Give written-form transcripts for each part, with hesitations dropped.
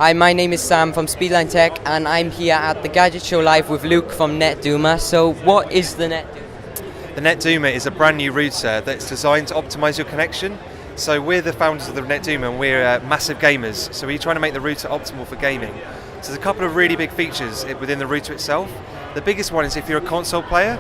Hi, my name is Sam from Speedline Tech, and I'm here at the Gadget Show live with Luke from Netduma. So what is the Netduma? The Netduma is a brand new router that's designed to optimise your connection. So we're the founders of the Netduma and we're massive gamers. So we're trying to make the router optimal for gaming. So there's a couple of really big features within the router itself. The biggest one is if you're a console player,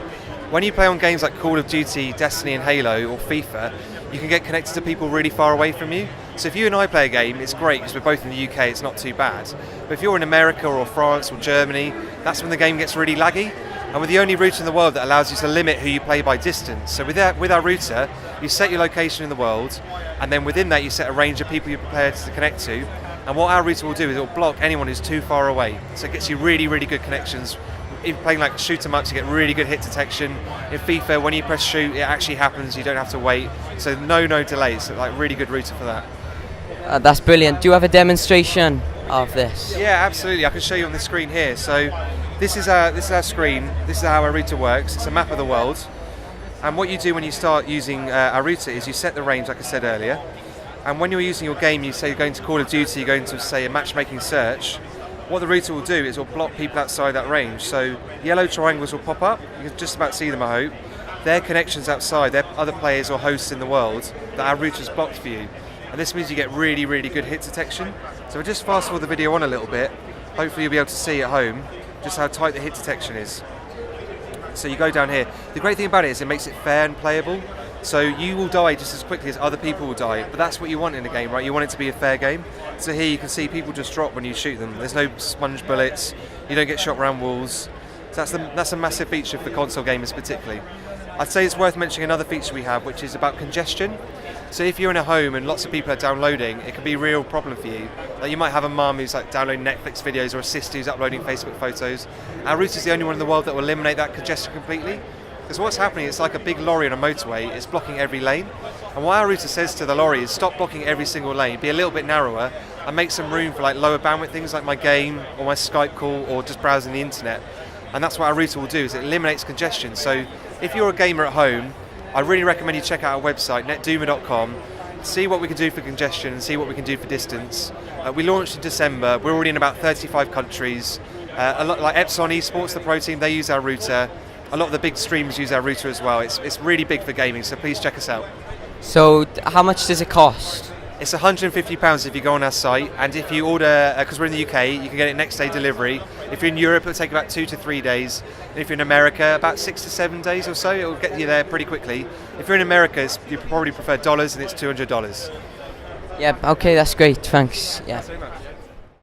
when you play on games like Call of Duty, Destiny and Halo or FIFA, you can get connected to people really far away from you. So if you and I play a game, it's great because we're both in the UK, it's not too bad. But if you're in America or France or Germany, that's when the game gets really laggy. And we're the only router in the world that allows you to limit who you play by distance. So with our router, you set your location in the world, and then within that you set a range of people you're prepared to connect to. And what our router will do is it will block anyone who's too far away. So it gets you really, really good connections. If you're playing like shoot 'em ups, you get really good hit detection. In FIFA, when you press shoot, it actually happens, you don't have to wait. So no delays, so like really good router for that. That's brilliant. Do you have a demonstration of this? Yeah, absolutely. I can show you on the screen here. So this is our screen. This is how our router works. It's a map of the world. And what you do when you start using our router is you set the range, like I said earlier. And when you're using your game, you say you're going to Call of Duty, you're going to say a matchmaking search. What the router will do is it will block people outside that range. So yellow triangles will pop up. You can just about see them, I hope. They're connections outside. They're other players or hosts in the world that our router's blocked for you. And this means you get really, really good hit detection. So we'll just fast forward the video on a little bit. Hopefully you'll be able to see at home just how tight the hit detection is. So you go down here. The great thing about it is it makes it fair and playable. So you will die just as quickly as other people will die, but that's what you want in a game, right? You want it to be a fair game. So here you can see people just drop when you shoot them. There's no sponge bullets, you don't get shot around walls. So that's a massive feature for console gamers particularly. I'd say it's worth mentioning another feature we have, which is about congestion. So if you're in a home and lots of people are downloading, it can be a real problem for you. Like you might have a mum who's like downloading Netflix videos or a sister who's uploading Facebook photos. Our router's the only one in the world that will eliminate that congestion completely. Because what's happening, it's like a big lorry on a motorway, it's blocking every lane. And what our router says to the lorry is stop blocking every single lane, be a little bit narrower, and make some room for like lower bandwidth things like my game, or my Skype call, or just browsing the internet. And that's what our router will do, is it eliminates congestion. So if you're a gamer at home, I really recommend you check out our website, netduma.com, see what we can do for congestion, and see what we can do for distance. We launched in December, we're already in about 35 countries. A lot like Epson Esports, the pro team, they use our router. A lot of the big streamers use our router as well. It's really big for gaming, so please check us out. So how much does it cost? It's £150 if you go on our site, and if you order, because we're in the UK, you can get it next day delivery. If you're in Europe, it'll take about 2 to 3 days. And if you're in America, about 6 to 7 days or so, it'll get you there pretty quickly. If you're in America, you probably prefer dollars, and it's $200. Yeah, okay, that's great, thanks. Yeah. Thanks so much.